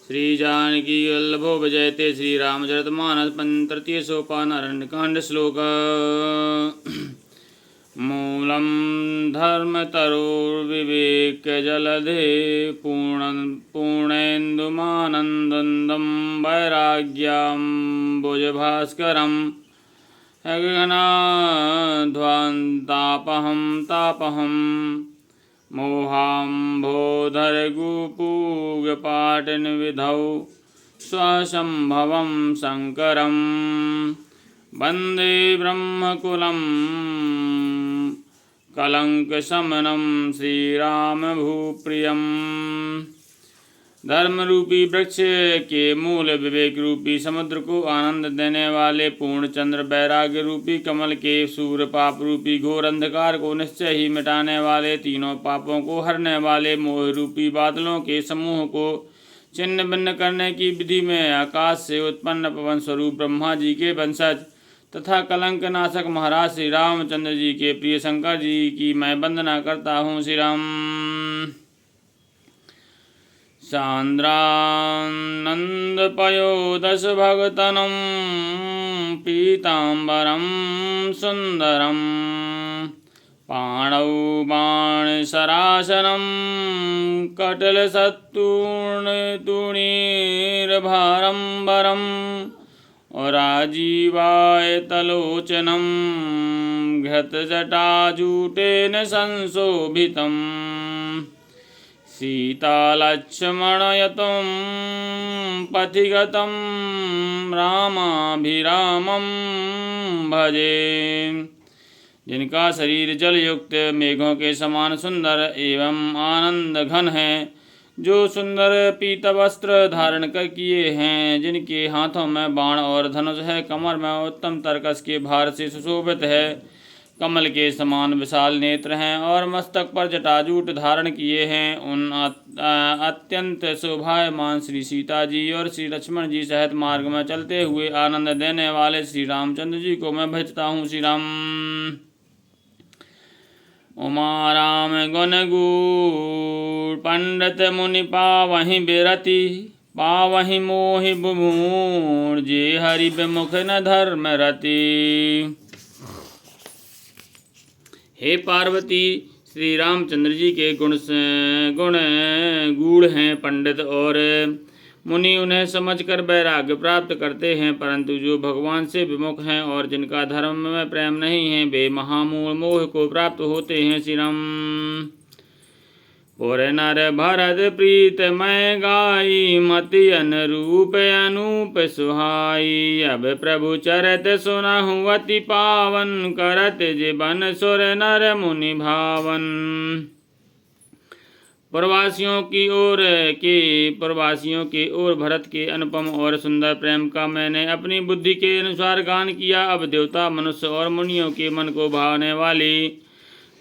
श्री जानकी वल्लभो विजयते श्री रामचरितमानस तृतीय सोपान अरण्यकांड श्लोक मूलम धर्मतरोर्विवेकजलधे पूर्णेन्दुमानन्दं वैराग्याम्बुजभास्करं गगनाध्वान्तापहं तापहं मोहाम्भोधरगुपूगपाटनिविधौ स्वसम्भवं शङ्करं वन्दे ब्रह्मकुलं कलङ्कशमनं श्रीरामभूप्रियम्। धर्म रूपी वृक्ष के मूल विवेक रूपी समुद्र को आनंद देने वाले पूर्णचंद्र वैराग्य रूपी कमल के सूर्य पाप रूपी घोर अंधकार को निश्चय ही मिटाने वाले तीनों पापों को हरने वाले मोह रूपी बादलों के समूह को छिन्न भिन्न करने की विधि में आकाश से उत्पन्न पवन स्वरूप ब्रह्मा जी के वंशज तथा कलंक नाशक महाराज श्री रामचंद्र जी के प्रिय शंकर जी की मैं वंदना करता हूँ। श्री राम सान्द्रानन्दपयोदश भगतनं पीताम्बरं सुन्दरं पाणौ बाणशरासनं कटलसत्तूर्णतुणीरभारम्बरं राजीवायतलोचनं घृतजटाजूटेन संशोभितम् सीतालक्ष्मणयुतं पथिगतं रामाभिरामं भजे। जिनका शरीर जलयुक्त मेघों के समान सुंदर एवं आनंद घन है, जो सुंदर पीत वस्त्र धारण कर किए हैं, जिनके हाथों में बाण और धनुष है, कमर में उत्तम तरकस के भार से सुशोभित है, कमल के समान विशाल नेत्र हैं और मस्तक पर जटाजूट धारण किए हैं, उन अत्यंत शोभायमान श्री सीता जी और श्री लक्ष्मण जी सहित मार्ग में चलते हुए आनंद देने वाले श्री रामचंद्र जी को मैं भजता हूँ। श्री राम उमा राम गुण गूढ़ पंडित मुनि पावहि बिरति पावहि मोहि बुभूण जे हरि विमुख न धर्म रति। हे पार्वती, श्री रामचंद्र जी के गुण गूढ़ हैं, पंडित और मुनि उन्हें समझकर वैराग्य प्राप्त करते हैं, परंतु जो भगवान से विमुख हैं और जिनका धर्म में प्रेम नहीं है, वे महामूल मोह को प्राप्त होते हैं। श्री राम पुर नर भरत प्रीत मैं गाई मति अनुरूप अनूप सुहाई अब प्रभु चरत सुनहु अति पावन करत जीवन सुर नर मुनि भावन। प्रवासियों के ओर भरत के अनुपम और सुंदर प्रेम का मैंने अपनी बुद्धि के अनुसार गान किया। अब देवता मनुष्य और मुनियों के मन को भावने वाली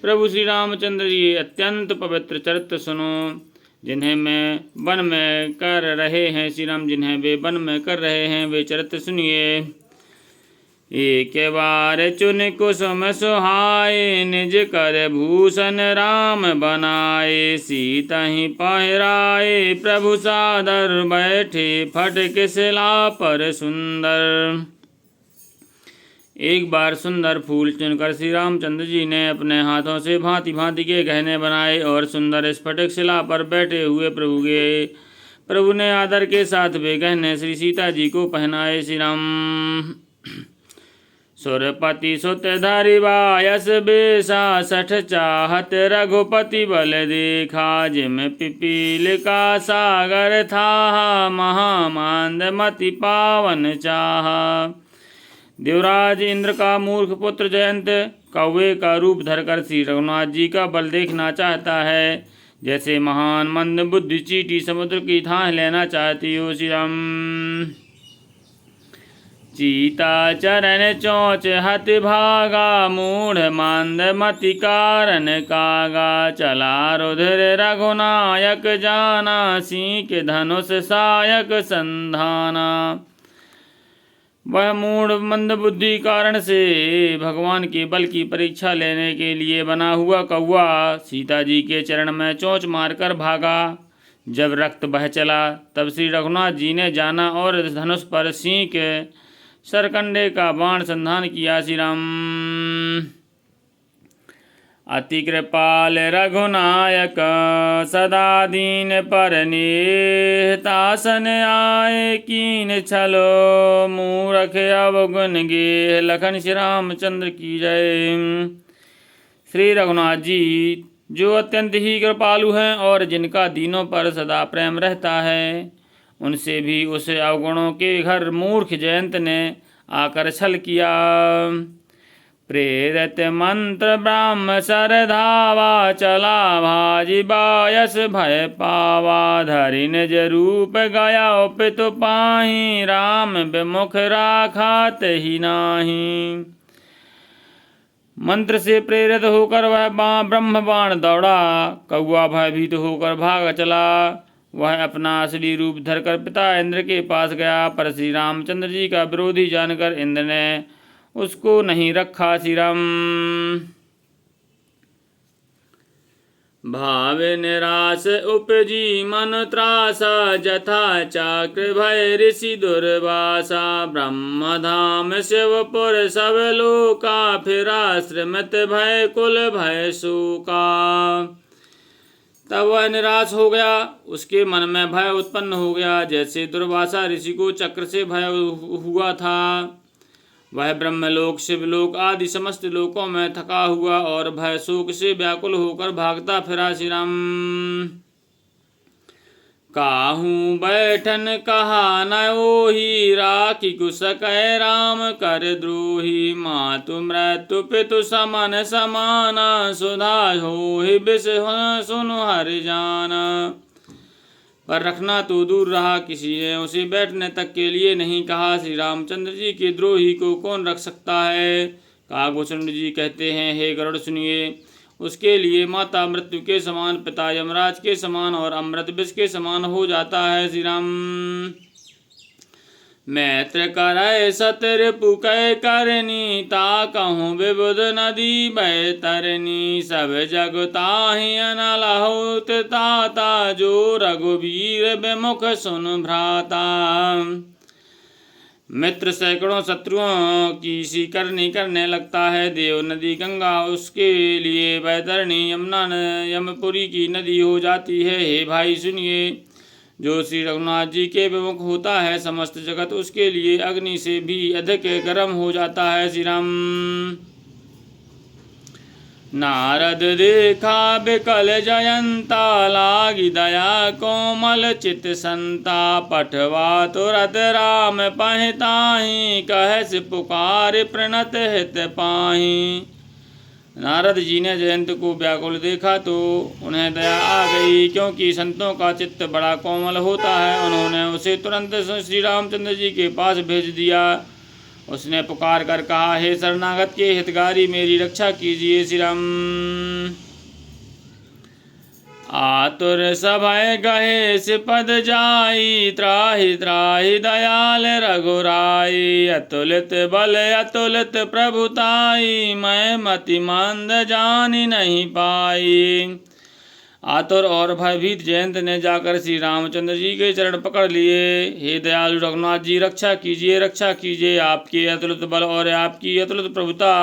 प्रभु श्री रामचंद्र जी अत्यंत पवित्र चरित्र सुनो, जिन्हें मैं वन में कर रहे हैं। श्री राम जिन्हें वे वन में कर रहे हैं, वे चरित्र सुनिए। एक बार चुन कुसुम सुहाए निज कर भूषण राम बनाए सीता ही पहराए प्रभु सादर बैठे फटक शिला पर सुंदर। एक बार सुंदर फूल चुनकर श्री रामचंद्र जी ने अपने हाथों से भांति भांति के गहने बनाए और सुंदर स्फटिक शिला पर बैठे हुए प्रभु ने आदर के साथ वे गहने श्री सीता जी को पहनाए। श्री राम सुरपति सुत धरि बायस बेसा सठ चाहत रघुपति बल देखा जिम पिपील का सागर था महामांद मति पावन चाहा। देवराज इंद्र का मूर्ख पुत्र जयंत कौवे का रूप धरकर श्री रघुनाथ जी का बल देखना चाहता है, जैसे महान मंद बुद्धि चींटी समुद्र की थाह लेना चाहती हो। श्री राम चीता चरण चोच हत भागा मूढ़ मांद मति कारण कागा चला रुधिर रघुनायक जाना सींक धनुष सायक संधाना। वह मूढ़ मंद बुद्धि कारण से भगवान के बल की परीक्षा लेने के लिए बना हुआ कौवा सीता जी के चरण में चोंच मारकर भागा, जब रक्त बह चला तब श्री रघुनाथ जी ने जाना और धनुष पर सिंह के सरकंडे का बाण संधान किया। श्री राम। अति कृपाल रघुनायक सदा दीन पर तासन आए कीन छलो मूरख अवगुण गे। लखन श्री रामचंद्र की जय। श्री रघुनाथ जी जो अत्यंत ही कृपालु हैं और जिनका दीनों पर सदा प्रेम रहता है, उनसे भी उस अवगुणों के घर मूर्ख जयंत ने आकर छल किया। प्रेरित मंत्र ब्रह्म सर धावा चला भाजी बायस भय पावा। धरि निज रूप गया पितु पाही राम विमुख राखात ही नाही। मंत्र से प्रेरित होकर वह ब्रह्म बाण दौड़ा। कौआ भयभीत होकर भाग चला। वह अपना असली रूप धरकर पिता इंद्र के पास गया, पर श्री रामचंद्र जी का विरोधी जानकर इंद्र ने उसको नहीं रखा। श्री राम। भाव निराश उपजी मन त्रासा जथा चाक्र भय ऋषि दुर्वासा। ब्रह्म धाम शिवपुर सब लोका फिरा श्रीमत भय कुल भय शोका। तब वह निराश हो गया, उसके मन में भय उत्पन्न हो गया, जैसे दुर्वासा ऋषि को चक्र से भय हुआ था। वह ब्रह्मलोक शिवलोक आदि समस्त लोकों में थका हुआ और भय शोक से व्याकुल होकर भागता फिरा। श्री राम। काहू बैठन कहा न ओही राखी कुश कह राम कर द्रोही। मातु मृत्यु पितु समन समाना सुधा होहि बिस सुनु हरि जाना। पर रखना तो दूर रहा, किसी ने उसे बैठने तक के लिए नहीं कहा। श्री रामचंद्र जी के द्रोही को कौन रख सकता है। काकभूषण जी कहते हैं, हे गरुड़ सुनिए, उसके लिए माता मृत्यु के समान, पिता यमराज के समान और अमृत विष के समान हो जाता है। श्री राम। मैत्र करय सतरिपु कै करनी ता कहूँ विबुध नदी बह तरनी। सब जग ताहि अनलहुत ताता जो रघुवीर विमुख सुन भ्राता। मित्र सैकड़ों शत्रुओं की सी करनी करने लगता है। देव नदी गंगा उसके लिए बैतरणी यमुना यमपुरी की नदी हो जाती है। हे भाई सुनिए, जो श्री रघुनाथ जी के विमुख होता है, समस्त जगत उसके लिए अग्नि से भी अधिक गर्म हो जाता है। श्री राम। नारद देखा बिकल जयंता लागी दया कोमल चित संता। पठवा तुरत राम पहताही कहस पुकार प्रणत हित पाही। नारद जी ने जयंत को व्याकुल देखा तो उन्हें दया आ गई, क्योंकि संतों का चित्त बड़ा कोमल होता है। उन्होंने उसे तुरंत श्री रामचंद्र जी के पास भेज दिया। उसने पुकार कर कहा, हे शरणागत के हितकारी, मेरी रक्षा कीजिए। श्री राम। आतुर सभय गहे सिपद जाई त्राहि त्राहि दयाल रघुराई। अतुलित बल अतुलित प्रभुताई मैं मति मंद जानी नहीं पाई। आतुर और भयभीत जयंत ने जाकर श्री रामचंद्र जी के चरण पकड़ लिए। हे दयालु रघुनाथ जी, रक्षा कीजिए, रक्षा कीजिए। आपके अतुलित बल और आपकी अतुलित प्रभुता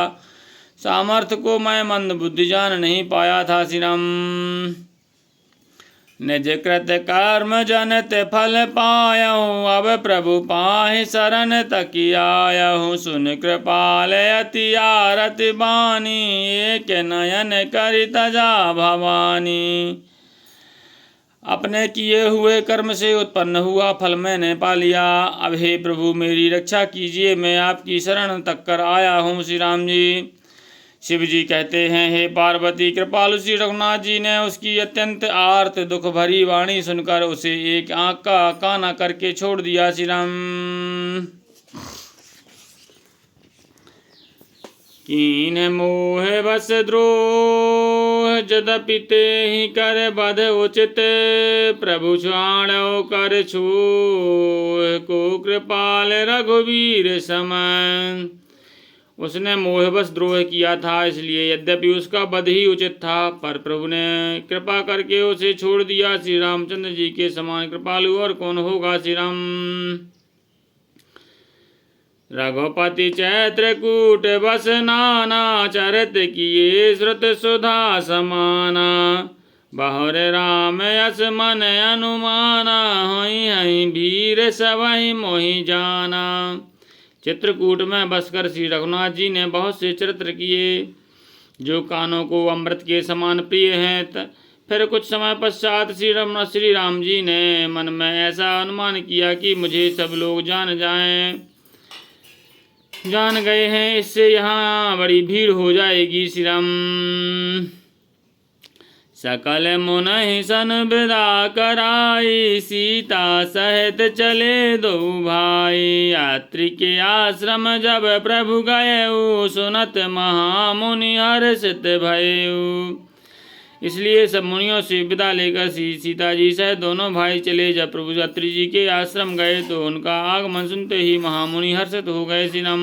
सामर्थ्य को मैं मंद बुद्धि जान नहीं पाया था। श्री राम। निज कृत कर्म जनत फल पायहूँ अब प्रभु पाहि शरण तकी आयहूँ। सुन कृपाल अति आरति बानी एक नयन करि तजा भवानी। अपने किए हुए कर्म से उत्पन्न हुआ फल मैंने पा लिया। अब हे प्रभु मेरी रक्षा कीजिए, मैं आपकी शरण तक कर आया हूँ। श्री राम जी। शिव जी कहते हैं, हे पार्वती, कृपालु श्री रघुनाथ जी ने उसकी अत्यंत आर्त दुख भरी वाणी सुनकर उसे एक आंख का काना करके छोड़ दिया। श्री राम। कीन मोह बस द्रोह जदपि ते ही कर बध उचित। प्रभु छाणो कर छोह को कृपाल रघुवीर समान। उसने मोहवश द्रोह किया था, इसलिए यद्यपि उसका वध ही उचित था, पर प्रभु ने कृपा करके उसे छोड़ दिया। श्री रामचंद्र जी के समान कृपालु और कौन होगा। श्री राम। रघुपति चैत्रकूट बस नाना, चरित किए श्रुत सुधा समाना। बहुर राम यस मन अनुमाना, हई हई वीर सबहि मोहि जाना। चित्रकूट में बसकर श्री रघुनाथ जी ने बहुत से चरित्र किए जो कानों को अमृत के समान प्रिय हैं। फिर कुछ समय पश्चात श्री राम जी ने मन में ऐसा अनुमान किया कि मुझे सब लोग जान गए हैं, इससे यहाँ बड़ी भीड़ हो जाएगी। श्री राम। सकल मुनि सन विदा कराई, सीता सहित चले दो भाई। यात्री के आश्रम जब प्रभु गए, सुनत महामुनि हर्षित भयउ। इसलिए सब मुनियों से विदा लेकर सीता जी सहित दोनों भाई चले। जब प्रभु यात्री जी के आश्रम गए तो उनका आगमन सुनते ही महामुनि हर्षित हो गए। सिनम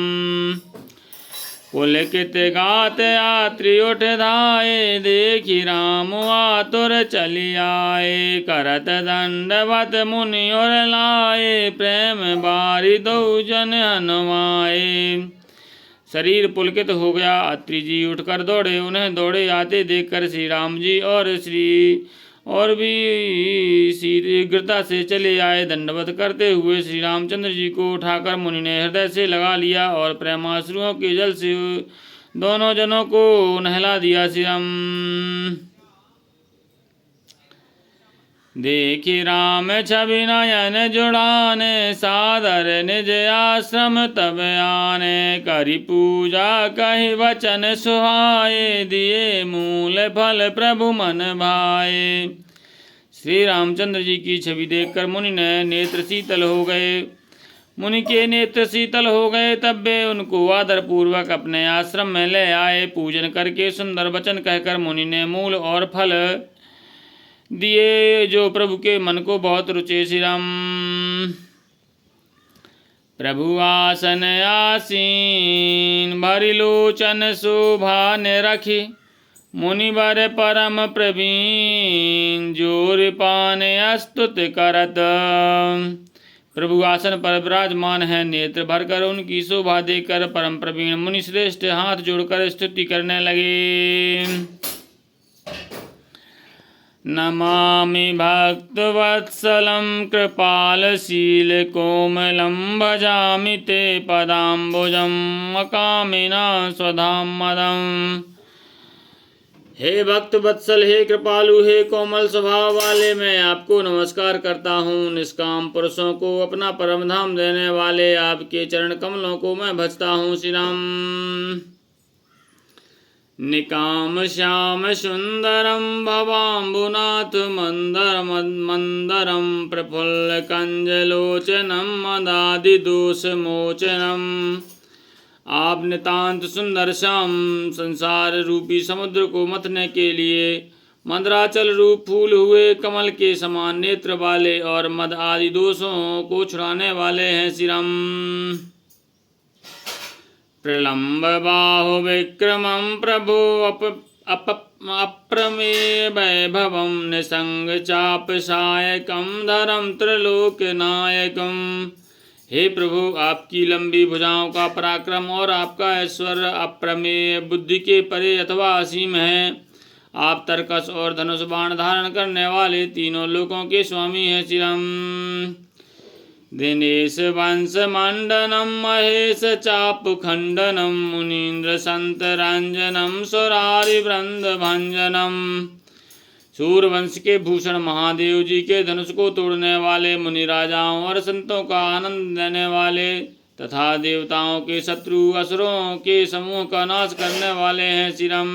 पुलकित गात यात्री उठ धाये, देखी राम आतुर चली आए। करत दंडवत मुनि और लाए, प्रेम बारी दो जन हनुमाए। शरीर पुलकित हो गया। अत्रि जी उठकर दौड़े। उन्हें दौड़े आते देखकर श्री राम जी और भी शीघ्रता से चले आए। दंडवत करते हुए श्री रामचंद्र जी को उठाकर मुनि ने हृदय से लगा लिया और प्रेमाश्रुओं के जल से दोनों जनों को नहला दिया। श्री राम। देखी राम छवि नयन जुड़ाने, सादर निज आश्रम तब आने। करी पूजा कही वचन सुहाए, दिए मूल फल प्रभु मन भाए। श्री रामचंद्र जी की छवि देखकर मुनि ने नेत्र शीतल हो गए। मुनि के नेत्र शीतल हो गए, तब वे उनको आदर पूर्वक अपने आश्रम में ले आए। पूजन करके सुंदर वचन कहकर मुनि ने मूल और फल दिए जो प्रभु के मन को बहुत रुचे। श्री राम। प्रभु आसन आसीन, भरी लोचन शोभा ने रखी। मुनिवर परम प्रवीण, जोर पाने स्तुत करत। प्रभु आसन पर विराजमान है। नेत्र भरकर उनकी शोभा देखकर परम प्रवीण मुनि श्रेष्ठ हाथ जोड़कर स्तुति करने लगे। नमामि भक्तवत्सलं कृपालशील कोमलं, भजामि ते पदाम्बुजं मकामिना स्वधाम मदम्। हे भक्त वत्सल, हे कृपालु, हे कोमल स्वभाव वाले, मैं आपको नमस्कार करता हूँ। निष्काम पुरुषों को अपना परम धाम देने वाले आपके चरण कमलों को मैं भजता हूँ। श्री राम। निकाम श्याम सुंदरम, भवाम्बुनाथ मंदरम। प्रफुल्ल कंजलोचनम, मदादि दोष मोचनम। आप नितांत सुंदर श्याम, संसार रूपी समुद्र को मथने के लिए मंदराचल रूप फूल हुए कमल के समान नेत्र वाले और मद आदि दोषों को छुड़ाने वाले हैं। श्री राम। प्रलम्ब बाहु विक्रमं, प्रभो अप्रमेय वैभवं। निसंग चाप सायकं, धरम त्रिलोक नायकम। हे प्रभु, आपकी लंबी भुजाओं का पराक्रम और आपका ऐश्वर्य अप्रमेय, बुद्धि के परे अथवा असीम है। आप तरकस और धनुष बाण धारण करने वाले तीनों लोकों के स्वामी हैं। श्री राम। दिनेश वंश मंडनम, महेश चाप खंडनम। मुनीन्द्र संत रंजनम, सुरारि वृंद भंजनम। सूर्यवंश के भूषण महादेव जी के धनुष को तोड़ने वाले, मुनि राजाओं और संतों का आनंद देने वाले तथा देवताओं के शत्रु असुरों के समूह का नाश करने वाले हैं। श्री राम।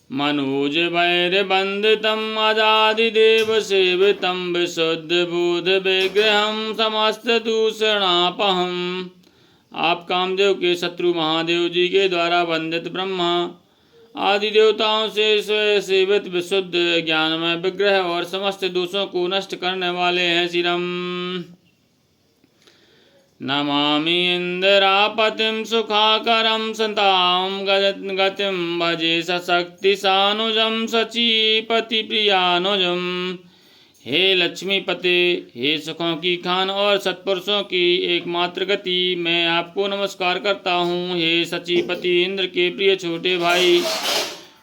मनोज वैर बंदितम, अजादिदेव सेवितम। विशुद्ध बुध विग्रहम, समस्त दूषणापहम। आप कामदेव के शत्रु महादेव जी के द्वारा वंदित ब्रह्मा आदि देवताओं से सेवित विशुद्ध ज्ञानमय विग्रह और समस्त दोषों को नष्ट करने वाले हैं। श्री राम। नमामि इन्द्रापतिं सुखाकरं सतां गतिं भजे सशक्तिसानुजं सचीपतिप्रियानुजं। हे लक्ष्मीपते, हे सुखों की खान और सत्पुरुषों की एकमात्र गति, मैं आपको नमस्कार करता हूँ। हे सचीपति, इंद्र के प्रिय छोटे भाई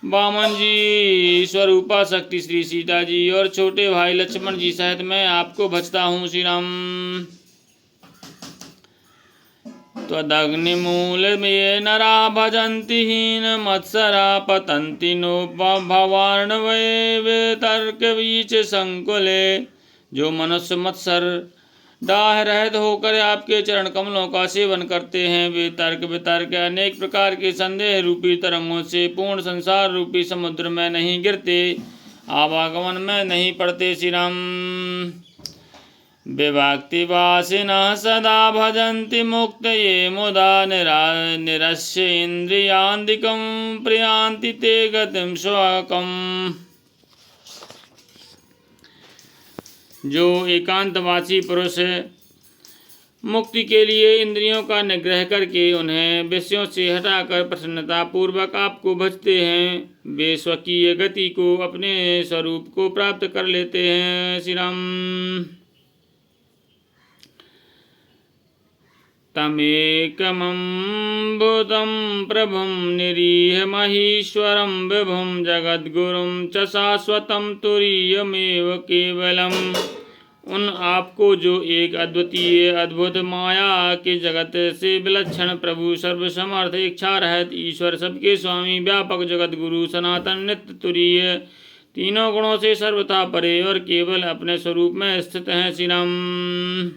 वामन जी, स्वरूपा शक्ति श्री सीता जी और छोटे भाई लक्ष्मण जी सहित मैं आपको भजता हूँ। श्री राम। त्वदग्निमूल में नरा भजन्ति हीन मत्सरा पतन्ति नो भवार्णवे वितर्क बीच संकुले। जो मनुष्य मत्सर डाह रहित होकर आपके चरण कमलों का सेवन करते हैं, वे तर्क वितर्क अनेक प्रकार के संदेह रूपी तरंगों से पूर्ण संसार रूपी समुद्र में नहीं गिरते, आवागमन में नहीं पड़ते। श्री राम। विभक्तिवासिनः सदा भजन्ति मुक्तये मुदा निरस्य इन्द्रियान्धिकं प्रयान्ति ते गतिं स्वकम्। जो एकांतवासी पुरुष मुक्ति के लिए इंद्रियों का निग्रह करके उन्हें विषयों से हटाकर प्रसन्नता पूर्वक आपको भजते हैं, वे स्वकीय गति को अपने स्वरूप को प्राप्त कर लेते हैं। श्री राम। तमेकमम्बुदं प्रभुं निरीह महेश्वरं विभुं जगद्गुरुं च शाश्वतं तुरीयमेव केवलम्। उन आपको जो एक अद्वितीय अद्भुत माया के जगत से विलक्षण प्रभु सर्वसमर्थ इच्छा रहित ईश्वर सबके स्वामी व्यापक जगत गुरु सनातन नित्य तुरीय तीनों गुणों से सर्वथा परे और केवल अपने स्वरूप में स्थित हैं। श्री राम।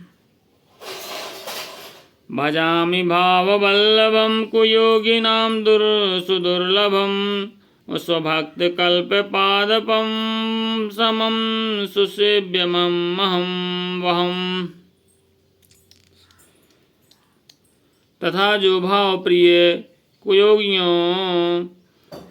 भजामि भाववल्लभं कुयोगिनां सुदुर्लभं स्वभक्तकल्पपादपं समं सुसेव्यमहं वहम्। तथा जो भाव प्रिय कुयोगियों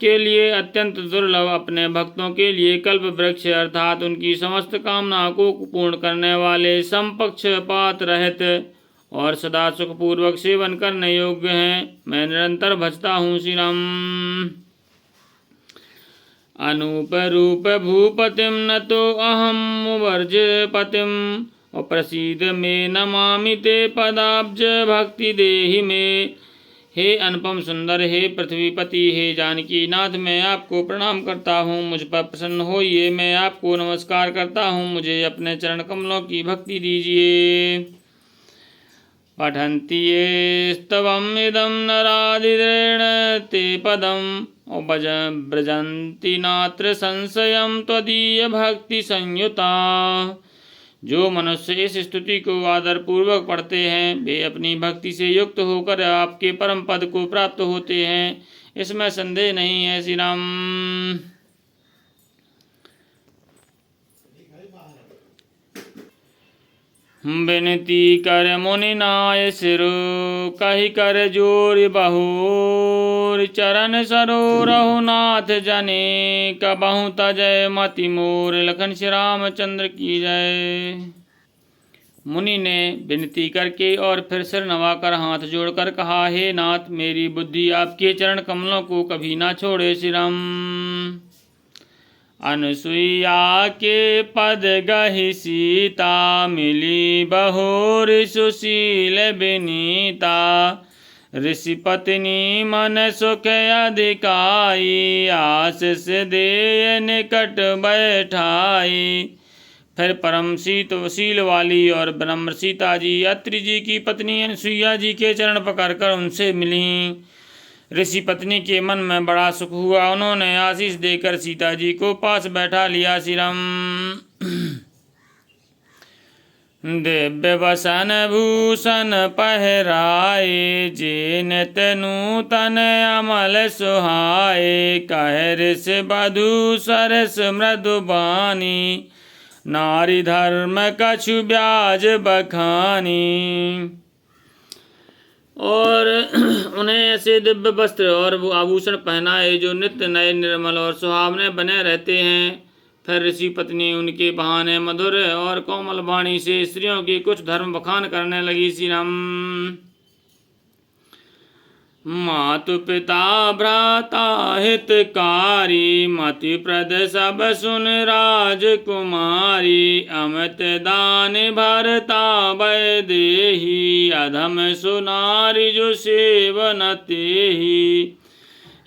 के लिए अत्यंत दुर्लभ, अपने भक्तों के लिए कल्प वृक्ष अर्थात उनकी समस्त कामनाओं को पूर्ण करने वाले समपक्षपात रहित और सदा सुखपूर्वक सेवन करने योग्य हैं, मैं निरंतर भजता हूँ। श्री राम। अनूप रूप भूपतिं न तो अहं वर्ज पतिं और प्रसीद में नमामि ते पदाब्ज भक्ति देहि में। हे अनुपम सुंदर, हे पृथ्वीपति, हे जानकी नाथ, मैं आपको प्रणाम करता हूँ, मुझ पर प्रसन्न होइए, मैं आपको नमस्कार करता हूँ, मुझे अपने चरण कमलों की भक्ति दीजिए। पठन्ति ये स्तवम् इदं नरादिरेण ते पदम् व्रजन्ति नात्र संशयं त्वदीय भक्ति संयुता। जो मनुष्य इस स्तुति को आदर पूर्वक पढ़ते हैं, वे अपनी भक्ति से युक्त होकर आपके परम पद को प्राप्त होते हैं, इसमें संदेह नहीं है। श्री राम। विनती कर मुनि नाय सिर कही कर जोर बहुर चरण सरो रघुनाथ जने कबहु तजय मति मोर। लखन श्री रामचंद्र की जय। मुनि ने विनती करके और फिर सिर नवाकर हाथ जोड़कर कहा, हे नाथ, मेरी बुद्धि आपके चरण कमलों को कभी ना छोड़े। श्री राम। अनुसुईया के पद गहि सीता मिली बहुर सुशील विनीता। ऋषि पत्नी मन सुख अधिकाई आशीष दे निकट बैठाई। फिर परम शील वाली और ब्रह्म सीता जी अत्रि जी की पत्नी अनुसुईया जी के चरण पकड़कर उनसे मिली। ऋषि पत्नी के मन में बड़ा सुख हुआ, उन्होंने आशीष देकर सीता जी को पास बैठा लिया। श्री राम। दिव्य वसन भूषण पहराए जिन नूतन अमल सुहाए। कह ऋषि वधू सरस मृदुबानी नारी धर्म कछु ब्याज बखानी। और उन्हें ऐसे दिव्य वस्त्र और आभूषण पहनाए जो नित्य नए निर्मल और सुहावने बने रहते हैं। फिर ऋषि पत्नी उनके बहाने मधुर और कोमल वाणी से स्त्रियों के कुछ धर्म बखान करने लगी। श्री राम। मातु पिता भ्राता हितकारी, मति प्रद सब सुन राजकुमारी। अमित दान भरता भय देही, अधम सुनारी जो सेवन तेहि।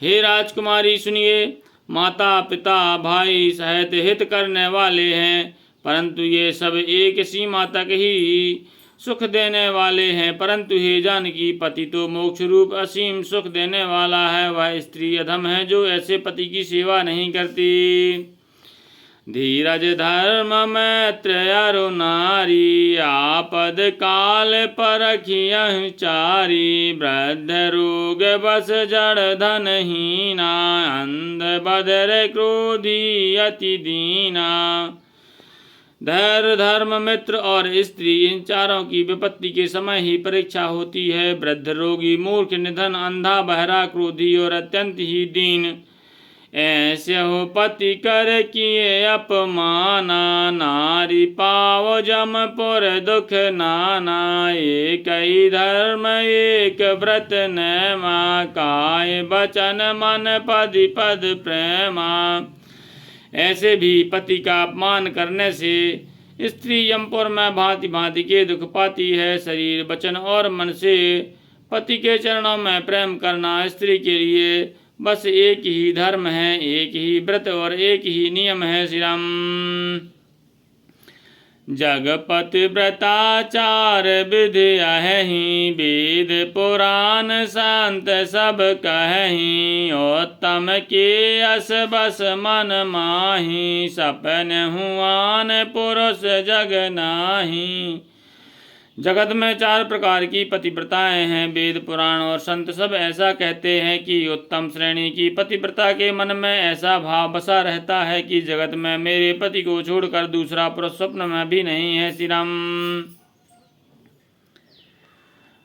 हे राजकुमारी सुनिए, माता पिता भाई सहित हित करने वाले हैं, परंतु ये सब एक सीमा तक ही सुख देने वाले हैं। परंतु हे जानकी, पति तो मोक्ष रूप असीम सुख देने वाला है। वह स्त्री अधम है जो ऐसे पति की सेवा नहीं करती। धीरज धर्म मैत्र अरु नारी, आपद काल परखियहि चारी। वृद्ध रोग बस जड़ धनहीना, अंध बदर क्रोधी अति दीना। धैर्य धर्म मित्र और स्त्री, इन चारों की विपत्ति के समय ही परीक्षा होती है। वृद्ध रोगी मूर्ख निधन अंधा बहरा क्रोधी और अत्यंत ही दीन, ऐसे हो पति कर किए अपमाना। नारी पाव जमपुर दुख नाना, एक ही धर्म एक व्रत नेमा। काय बचन मन पद पद प्रेमा। ऐसे भी पति का अपमान करने से स्त्री यमपुर में भांति भांति के दुख पाती है। शरीर वचन और मन से पति के चरणों में प्रेम करना स्त्री के लिए बस एक ही धर्म है, एक ही व्रत और एक ही नियम है। श्री राम। जगपति व्रताचार विधि अहि, वेद पुराण शांत सब कहि। उत्तम के अस बस मन माहि, सपन हुआन पुरुष जग नाही। जगत में 4 प्रकार की पतिव्रताएं हैं। वेद पुराण और संत सब ऐसा कहते हैं कि उत्तम श्रेणी की पतिव्रता के मन में ऐसा भाव बसा रहता है कि जगत में मेरे पति को छोड़कर दूसरा पुरुष स्वप्न में भी नहीं है। श्री राम।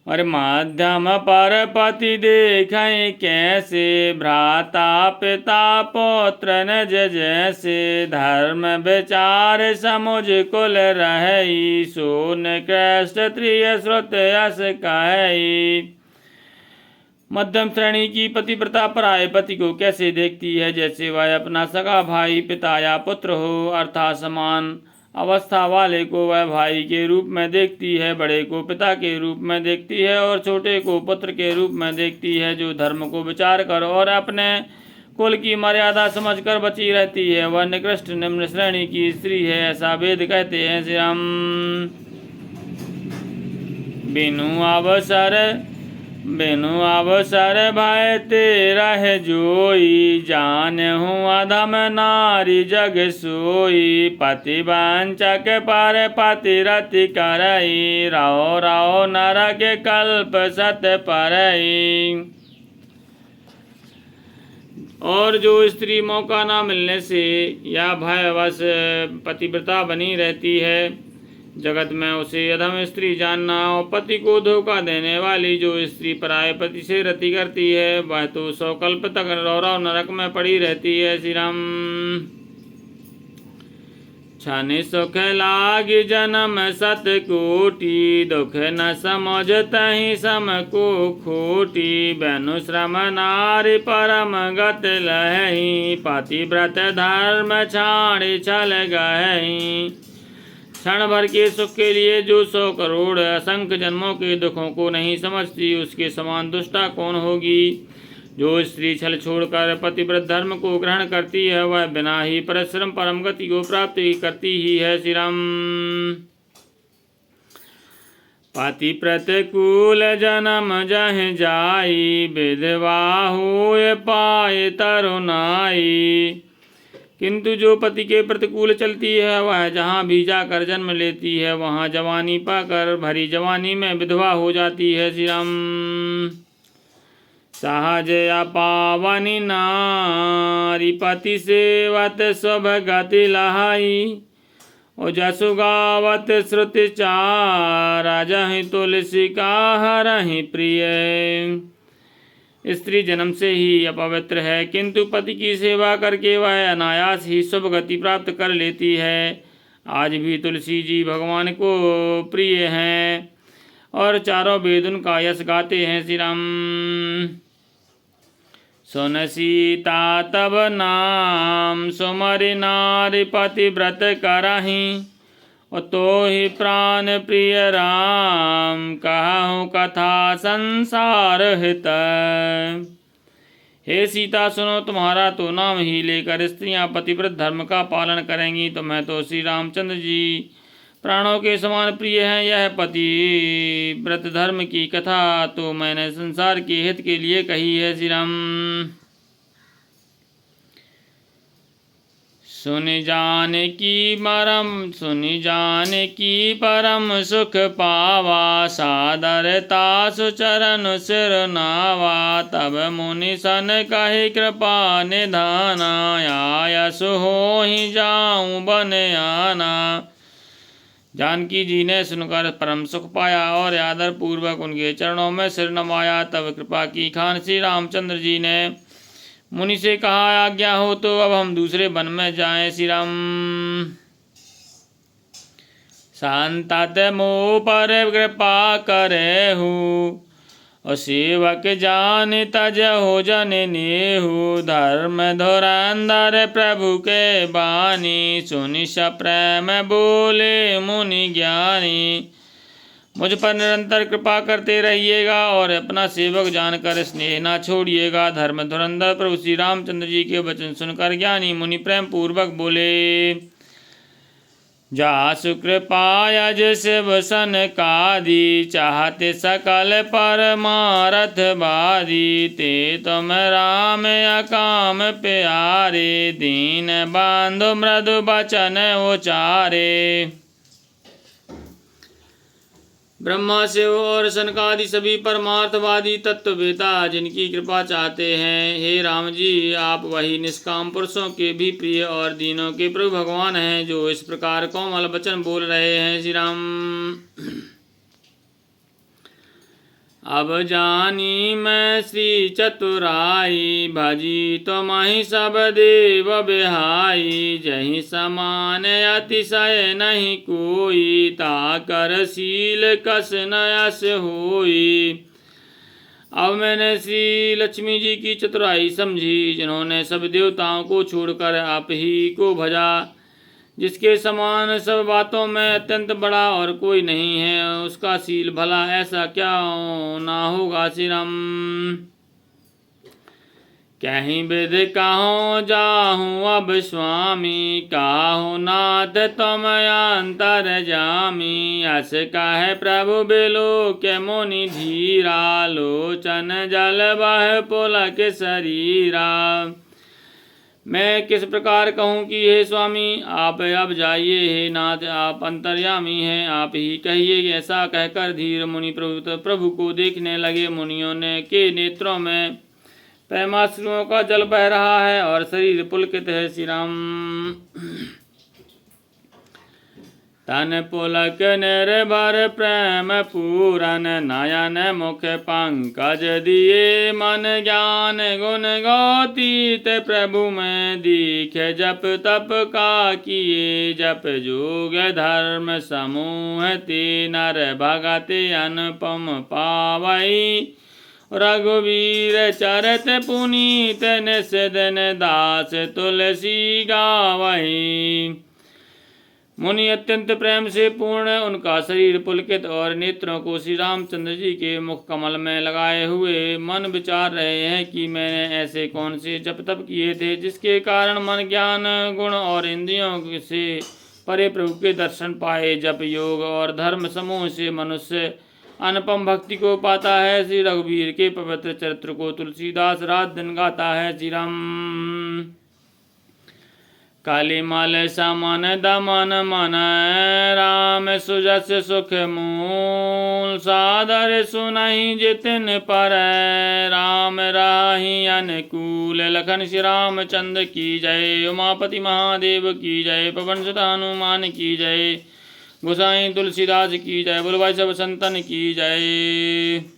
और माध्यम पर पति देखें कैसे, भ्राता पिता पौत्र निज जैसे। धर्म विचार समुझ कुल रही, सोन कृष्ण त्रिय श्रुत यस कही। मध्यम श्रेणी की पतिव्रता पराये पति को कैसे देखती है, जैसे वह अपना सगा भाई पिता या पुत्र हो, अर्थात समान अवस्था वाले को वह भाई के रूप में देखती है, बड़े को पिता के रूप में देखती है और छोटे को पुत्र के रूप में देखती है। जो धर्म को विचार कर और अपने कुल की मर्यादा समझकर बची रहती है, वह निकृष्ट निम्न श्रेणी की स्त्री है, ऐसा वेद कहते हैं। श्री राम। बिनु अवसर भय तेरा है जोई, जान हूँ अधम नारी जग सोई। पति वांचक पर पति रति करई, रहो रहो नरक कल्प सत परई। और जो स्त्री मौका न मिलने से या भयवश पतिव्रता बनी रहती है, जगत में उसे अधम स्त्री जानना। और पति को धोखा देने वाली जो स्त्री पराये पति से रति करती है, वह तो 100 कल्प तक रौरव नरक में पड़ी रहती है। श्री राम। क्षण सुख लाग जन्म सत कोटि, दुख न समझतहि सम को खोटी। बेनु श्रम नारी परम गत लहहि, पतिव्रत धर्म छाड़ छल गहहि। क्षण भर के सुख के लिए जो 100 करोड़ असंख्य जन्मों के दुखों को नहीं समझती, उसके समान दुष्टा कौन होगी। जो स्त्री छल छोड़कर पतिव्रत धर्म को ग्रहण करती है, वह बिना ही परिश्रम परम गति को प्राप्त करती ही है। श्री राम। पति प्रतिकूल जन्म जह जाई, विधवा होय पाए तरुणाई। किंतु जो पति के प्रतिकूल चलती है, वह जहाँ भी जाकर जन्म लेती है, वहाँ जवानी पाकर भरी जवानी में विधवा हो जाती है। श्री राम। सहज अपावनी नारी, पति सेवत शुभ गति लहाई। और जसु गावत श्रुति चारा, जहि तुलसी का हरहि प्रिय। स्त्री जन्म से ही अपवित्र है, किंतु पति की सेवा करके वह अनायास ही शुभ गति प्राप्त कर लेती है। आज भी तुलसी जी भगवान को प्रिय हैं और चारों वेद उनका यश गाते हैं। श्री राम। सुन सीता तब नाम सुमरि नारी पतिव्रत करहीं, तो ही प्राण प्रिय राम कहूँ कथा संसार हित। हे सीता सुनो, तुम्हारा तो नाम ही लेकर स्त्रियां पतिव्रत धर्म का पालन करेंगी, तो मैं तो श्री रामचंद्र जी प्राणों के समान प्रिय हैं। यह पति व्रत धर्म की कथा तो मैंने संसार के हित के लिए कही है। श्री राम। सुनि जान की परम सुख पावा, सादरता सुचरण सिर नावा। तब मुनि सन कहि कृपा निधाना, आयस हो ही जाऊं बन आना। जानकी जी ने सुनकर परम सुख पाया और आदर पूर्वक उनके चरणों में सिर नवाया। तब कृपा की खान श्री रामचंद्र जी ने मुनि से कहा, आज्ञा हो तो अब हम दूसरे वन में जाएं। श्री राम। शांतत मोह पर कृपा करे हूँ, और सेवक जान तज हो जन नेहु। धर्म धुरंधर प्रभु के बानी, सुनि सप्रेम बोले मुनि ज्ञानी। मुझ पर निरंतर कृपा करते रहिएगा और अपना सेवक जानकर स्नेह ना छोड़िएगा। धर्म धुरंधर प्रभु श्री रामचंद्र जी के वचन सुनकर ज्ञानी मुनि प्रेम पूर्वक बोले, जासु कृपा यज शिव सन कादी, चाहते सकल परमारथ बादी। ते तुम राम अकाम प्यारे, दीन बांधो मृदु बचन उचारे। ब्रह्मा शिव और सनकादि सभी परमार्थवादी तत्ववेता जिनकी कृपा चाहते हैं, हे राम जी आप वही निष्काम पुरुषों के भी प्रिय और दीनों के प्रभु भगवान हैं, जो इस प्रकार कोमल वचन बोल रहे हैं। श्री राम। अब जानी मैं श्री चतुराई, भजी तुम्हि सब देव बिहाई। जहि समान अतिशय नहीं कोई, ताकर शील कस नयस होई। अब मैंने श्री लक्ष्मी जी की चतुराई समझी, जिन्होंने सब देवताओं को छोड़कर आप ही को भजा। जिसके समान सब बातों में अत्यंत बड़ा और कोई नहीं है, उसका शील भला ऐसा क्या ना होगा। श्री राम। कहीं विद कहो जाहूँ अब स्वामी, काहू नाथ तुम अंतर जामी। अस कहे प्रभु बिलो के मुनि धीरा, लोचन जल बह पुलक शरीरा। मैं किस प्रकार कहूँ कि हे स्वामी आप अब जाइए, हे नाथ आप अंतर्यामी हैं, आप ही कहिए। ऐसा कहकर धीर मुनि प्रभु को देखने लगे। मुनियों ने के नेत्रों में प्रेमाश्रुओं का जल बह रहा है और शरीर पुलकित है। श्री राम। तन पुलक निर्भर प्रेम पूरन, नयन मुख पंकज दिए। मन ज्ञान गुण गौतीत प्रभु में दीखे। जप तप का किए, जप जोग धर्म समूह। ते नर भगत अनुपम पावई, रघुवीर चरत पुनीत। निषदन दास तुलसी गावही। मुनि अत्यंत प्रेम से पूर्ण उनका शरीर पुलकित और नेत्रों को श्री रामचंद्र जी के मुख कमल में लगाए हुए मन विचार रहे हैं कि मैंने ऐसे कौन से जप तप किए थे, जिसके कारण मन ज्ञान गुण और इंद्रियों से परे प्रभु के दर्शन पाए। जप योग और धर्म समूह से मनुष्य अनुपम भक्ति को पाता है। श्री रघुवीर के पवित्र चरित्र को तुलसीदास रात दिन गाता है। श्री राम। काली मल समन दमन मन, राम सुजस सुख मूल। सादर सुनहि जितिन पर, राम राही अनुकूल। लखन श्री रामचंद्र की जय, उमापति महादेव की जय, पवन सुत हनुमान की जय, गोसाई तुलसीदास की जय, बोलो भाई सब संतन की जय।